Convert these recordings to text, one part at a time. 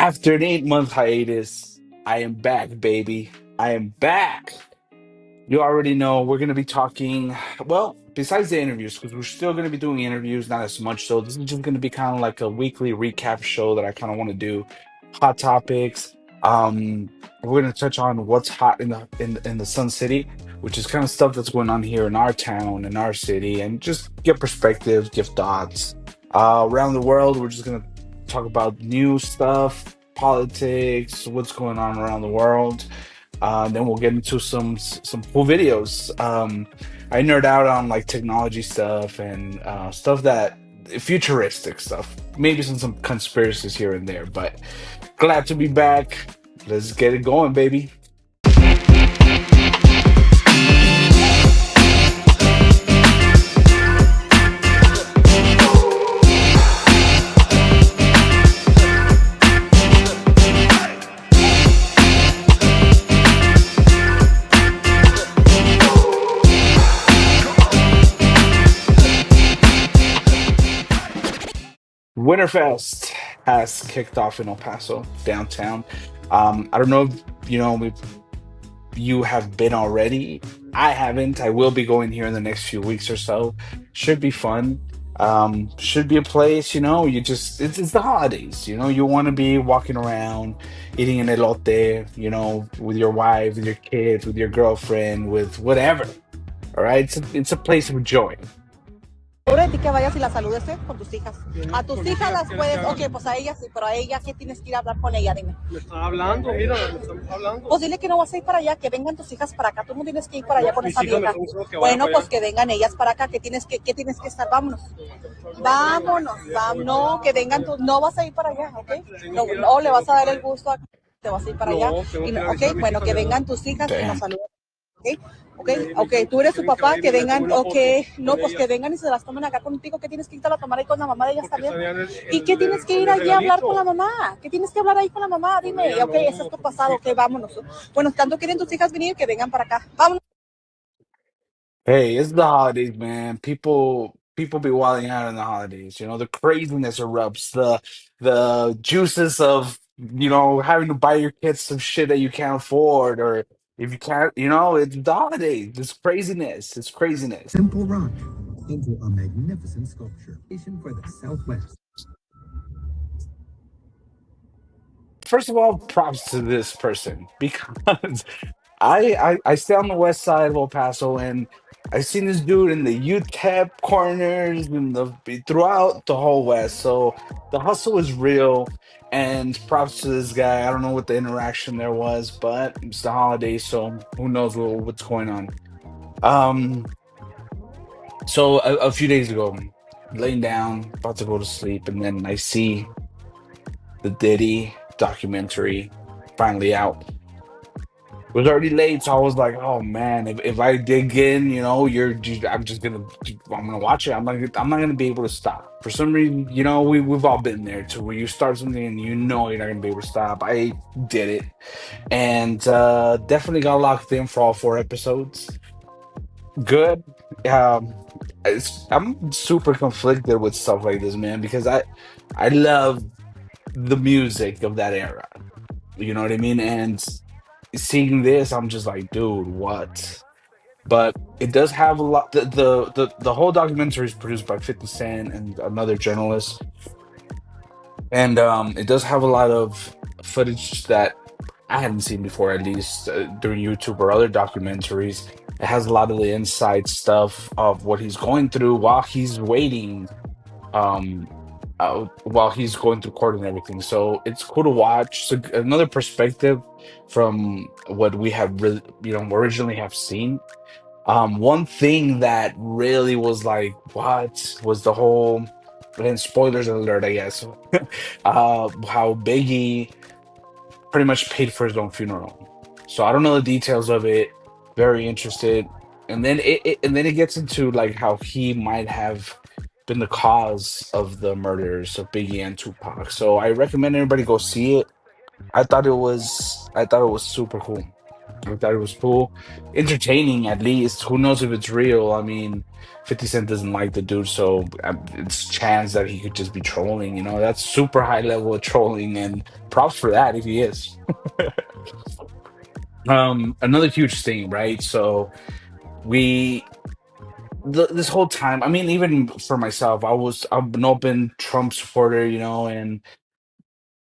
After an 8 month hiatus, I am back, baby. I am back. You already know we're going to be talking, well, besides the interviews, because we're still going to be doing interviews, not as much. So this is just going to be kind of like a weekly recap show that I kind of want to do. Hot topics. We're going to touch on what's hot in the Sun City, which is kind of stuff that's going on here in our town, in our city, and just give perspectives, give thoughts. Around the world, we're just going to talk about new stuff, politics, what's going on around the world. Then we'll get into some cool videos. I nerd out on like technology stuff and stuff that futuristic stuff. Maybe some conspiracies here and there, but glad to be back. Let's get it going, baby. Winterfest has kicked off in El Paso, downtown. I don't know if if you have been already. I haven't. I will be going here in the next few weeks or so. Should be fun. Should be a place, you just it's the holidays, you want to be walking around, eating an elote, with your wife, with your kids, with your girlfriend, with whatever. All right. It's a place of joy. Seguro de ti que vayas y las saludes con tus hijas. A tus hijas las puedes, ok, pues a ellas sí, pero a ella, ¿qué tienes que ir a hablar con ella? Dime. Me está hablando, mira, me estamos hablando. Pues dile que no vas a ir para allá, que vengan tus hijas para acá. Tú no tienes que ir para allá con Mis esa hijas me vieja. están diciendo que vaya Bueno, para pues allá. que vengan ellas para acá, que tienes que estar, vámonos. Vámonos, no, que vengan tus, no vas a ir para allá, ¿ok? No, no le vas a dar el gusto a te vas a ir para allá. No, tengo Y que no, avisar a ok, mis bueno, hijas que de vengan verdad. tus hijas y nos Damn. saluden. ¿Ok? Ok, ok, tú eres su Tienen que papá, venir, que les tomo vengan, una ok, foto no, con pues que ellas. vengan y se las tomen acá contigo, que tienes que irte a tomar ahí con la mamá de ellas Porque también. sabían ¿Y qué tienes que ir el allí a hablar con la regalito. mamá? ¿Qué tienes que hablar ahí con la mamá? Con Dime, ella ok, eso es no, tu con tus pasado, ok, hijas. vámonos. Bueno, tanto quieren tus hijas venir, que vengan para acá. Vámonos. Hey, it's the holidays, man. People be wilding out in the holidays. The craziness erupts, the juices of, having to buy your kids some shit that you can't afford, or if you can't, it's the holidays. It's craziness. It's craziness. Simple rock into a magnificent sculpture. For the Southwest. First of all, props to this person because I stay on the west side of El Paso, and I've seen this dude in the UTEP corners and throughout the whole west. So the hustle is real, and props to this guy. I don't know what the interaction there was, but it's the holidays, so who knows what's going on. Um, so a few days ago, laying down, about to go to sleep, and then I see the Diddy documentary finally out. It was already late, so I was like, "Oh man, if I dig in, I'm gonna watch it. I'm not gonna be able to stop. For some reason, we've all been there to where you start something and you're not gonna be able to stop. I did it, and definitely got locked in for all 4 episodes. Good. I'm super conflicted with stuff like this, man, because I love the music of that era. You know what I mean? And seeing this, I'm just like, dude, what? But it does have a lot. The whole documentary is produced by 50 Cent and another journalist, and it does have a lot of footage that I hadn't seen before, at least during YouTube or other documentaries. It has a lot of the inside stuff of what he's going through while he's waiting, um, while he's going through court and everything. So it's cool to watch. So another perspective from what we have really, originally have seen. One thing that really was like, what was the whole, and spoilers alert, I guess, how Biggie pretty much paid for his own funeral. So I don't know the details of it. Very interested. And then it gets into like how he might have been the cause of the murders of Biggie and Tupac. So I recommend everybody go see it. I thought it was super cool. I thought it was cool, entertaining at least. Who knows if it's real? I mean, 50 Cent doesn't like the dude, so it's chance that he could just be trolling. You know, that's super high level of trolling, and props for that if he is. Another huge thing, right? So we this whole time, I mean, even for myself, I'm an open Trump supporter, you know, and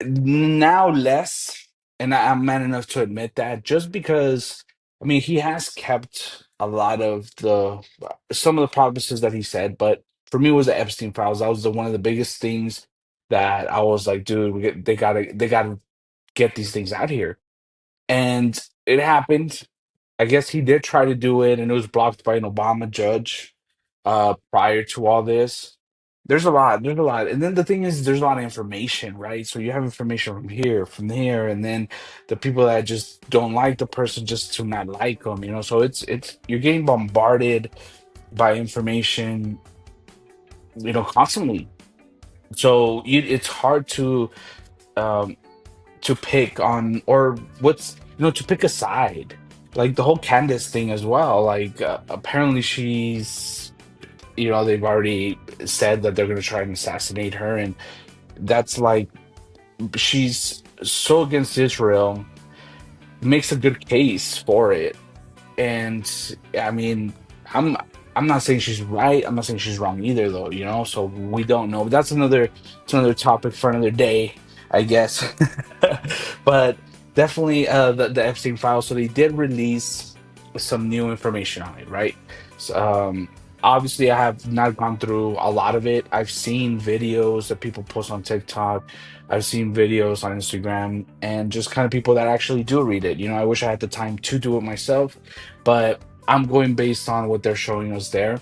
now less, and I'm man enough to admit that, just because I mean he has kept a lot of the some of the promises that he said, but for me it was the Epstein files. That was one of the biggest things that I was like, dude, they gotta get these things out here, and it happened. I guess he did try to do it, and it was blocked by an Obama judge prior to all this. There's a lot. And then the thing is, there's a lot of information, right? So you have information from here, from there, and then the people that just don't like the person just to not like them, you know? So it's you're getting bombarded by information, you know, constantly. So it's hard um to pick on, or what's, you know, to pick a side, like the whole Candace thing as well. Like apparently she's, you know, they've already said that they're going to try and assassinate her, and that's like, she's so against Israel, makes a good case for it. And I mean, I'm I'm not saying she's right. I'm not saying she's wrong either, though. You know, so we don't know. But it's another topic for another day, I guess. But definitely, the Epstein file. So they did release some new information on it, right? So, obviously, I have not gone through a lot of it. I've seen videos that people post on TikTok. I've seen videos on Instagram, and just kind of people that actually do read it. You know, I wish I had the time to do it myself, but I'm going based on what they're showing us there.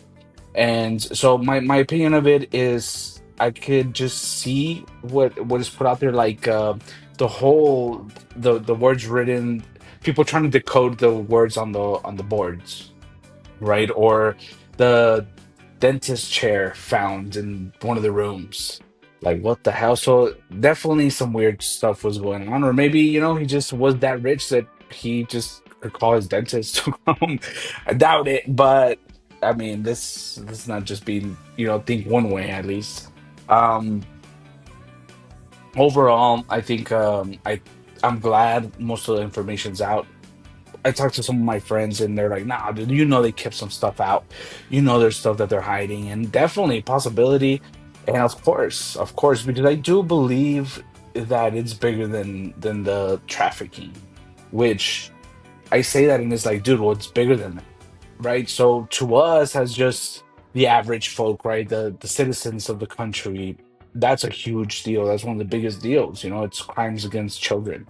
And so my opinion of it is I could just see what is put out there, like the whole the words written, people trying to decode the words on the boards, right? Or the dentist chair found in one of the rooms. Like, what the hell? So definitely some weird stuff was going on. Or maybe, you know, he just was that rich that he just could call his dentist to come. I doubt it, but I mean, this not just being, you know, think one way at least. Um Overall, I think I'm glad most of the information's out. I talked to some of my friends and they're like, nah, dude, you know they kept some stuff out. You know there's stuff that they're hiding, and definitely possibility. And of course, because I do believe that it's bigger than the trafficking, which I say that and it's like, dude, well, it's bigger than that, right? So to us as just the average folk, right? The citizens of the country, that's a huge deal. That's one of the biggest deals. You know, it's crimes against children,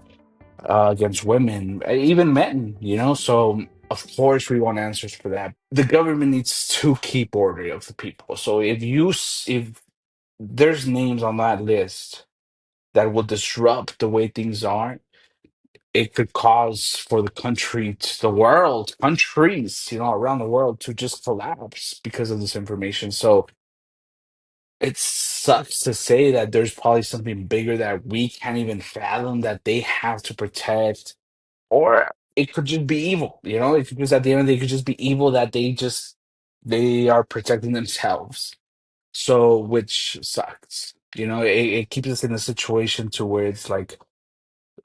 against women, even men, you know? So, of course, we want answers for that. The government needs to keep order of the people. So, if there's names on that list that will disrupt the way things are, it could cause for the country, to the world, countries, you know, around the world to just collapse because of this information. So, it sucks to say that there's probably something bigger that we can't even fathom that they have to protect, or it could just be evil, you know, it could just, at the end of the day, it could just be evil that they are protecting themselves. So, which sucks, you know, it keeps us in a situation to where it's like,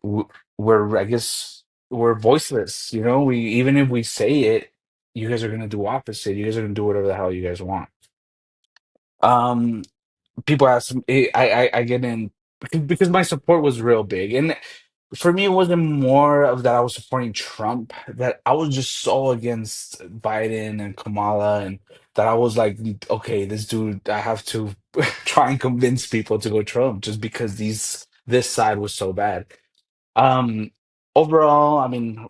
w- we're, I guess, we're voiceless, you know, we, even if we say it, you guys are gonna do opposite, you guys are gonna do whatever the hell you guys want. um People ask me, I get in because my support was real big, and for me, it wasn't more of that I was supporting Trump, that I was just so against Biden and Kamala, and that I was like, okay, this dude, I have to try and convince people to go Trump just because this side was so bad. Um, Overall, I mean,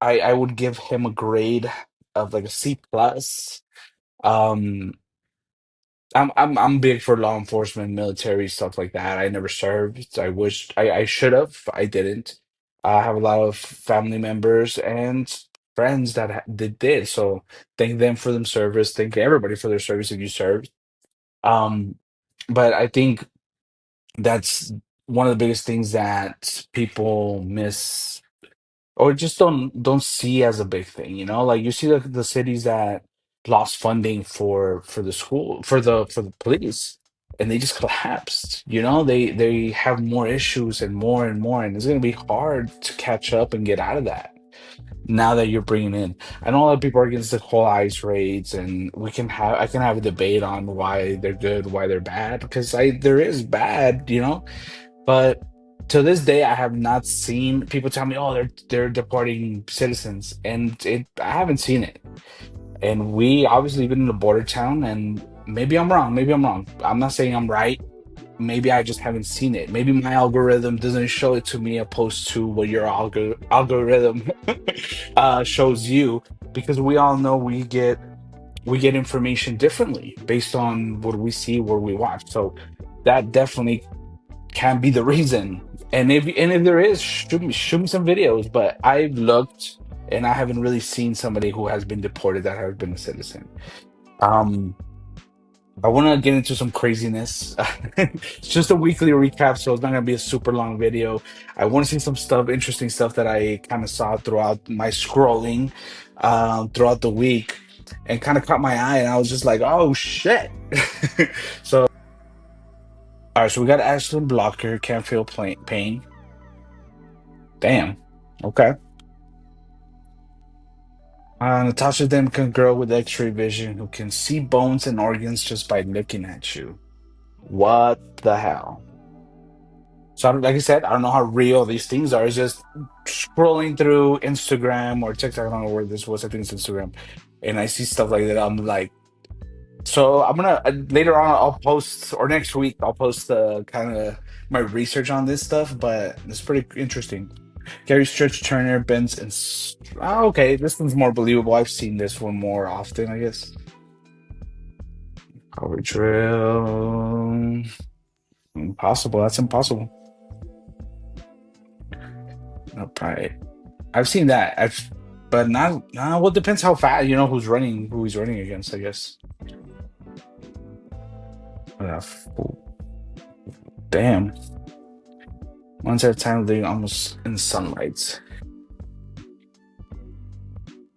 I would give him a grade of like a C plus. Um, I'm big for law enforcement, military stuff like that. I never served. I wish I should have. I didn't. I have a lot of family members and friends that did. So thank them for their service. Thank everybody for their service if you served. Um, but I think that's one of the biggest things that people miss, or just don't see as a big thing, you know? Like you see the cities that lost funding for the school for the police, and they just collapsed, you know? They have more issues and more, and it's gonna be hard to catch up and get out of that now that you're bringing in. I know a lot of people are against the whole ICE raids, and I can have a debate on why they're good, why they're bad, because I there is bad, you know, but to this day, I have not seen people tell me, "Oh, they're deporting citizens," and I haven't seen it. And we obviously live in a border town, and maybe I'm wrong. Maybe I'm wrong. I'm not saying I'm right. Maybe I just haven't seen it. Maybe my algorithm doesn't show it to me, opposed to what your algorithm shows you, because we all know we get information differently based on what we see, what we watch. So that definitely can be the reason. And if there is, shoot me some videos. But I've looked and I haven't really seen somebody who has been deported that has been a citizen. Um, I want to get into some craziness. It's just a weekly recap, so it's not gonna be a super long video. I want to see some stuff, interesting stuff that I kind of saw throughout my scrolling throughout the week, and kind of caught my eye, and I was just like, "Oh shit!" So, all right, so we got Ashland Blocker, can't feel pain. Damn. Okay. Natasha Demkin, girl with X-ray vision who can see bones and organs just by looking at you. What the hell? So, like I said, I don't know how real these things are. It's just scrolling through Instagram or TikTok. I don't know where this was. I think it's Instagram, and I see stuff like that. I'm like, so I'm gonna later on. I'll post, or next week I'll post the kind of my research on this stuff. But it's pretty interesting. Gary Stretch Turner, Benz, and okay, this one's more believable. I've seen this one more often, I guess. Power drill. Impossible. That's impossible. Upright. I've seen that. But not. Well, it depends how fast. You know who's running, who he's running against. I guess. Fool. Damn. Once at a time, living almost in sunlight.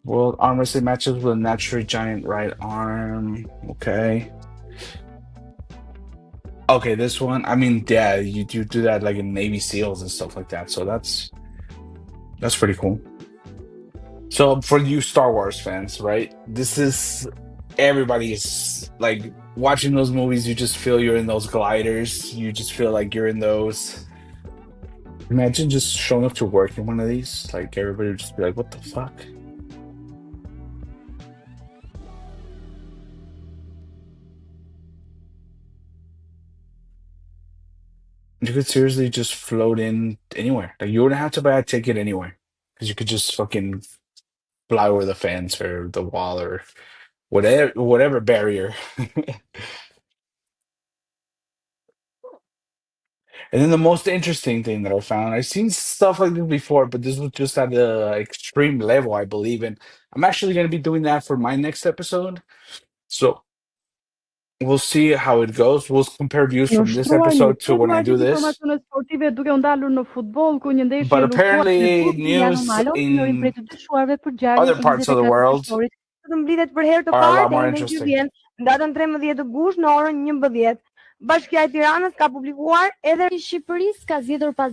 World arm wrestling matches with a naturally giant right arm. Okay. Okay, this one. I mean, yeah, you do that like in Navy SEALs and stuff like that. So that's pretty cool. So for you Star Wars fans, right? This is everybody's like watching those movies. You just feel you're in those gliders. You just feel like you're in those. Imagine just showing up to work in one of these. Like everybody would just be like, "What the fuck?" You could seriously just float in anywhere. Like you wouldn't have to buy a ticket anywhere because you could just fucking fly over the fence or the wall or whatever barrier. And then the most interesting thing that I found, I've seen stuff like this before, but this was just at the extreme level, I believe. And I'm actually going to be doing that for my next episode. So we'll see how it goes. We'll compare views Në from this shtruar një episode to when I tjetër do this. informacione sportive duke u ndalur në futboll ku një ndeshje But e luftuar në apparently, Turp Giuliano news Malo filloi prej in të dyshuarve për ngjarjen other e parts of the 24 world vjeshtorit, të mblidhet për herë të are a parë lot more deri në interesting. Gjykvjen në datën 13 gusht në orën 11. Bashkia e Tiranës ka publikuar edhe Shqipërisë ka zgjedhur pas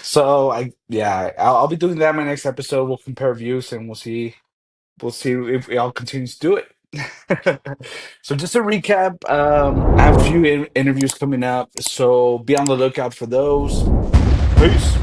So yeah, I'll be doing that in my next episode. We'll compare views and we'll see if it all continues to do it. So just a recap, I have a few interviews coming up, so be on the lookout for those. Peace.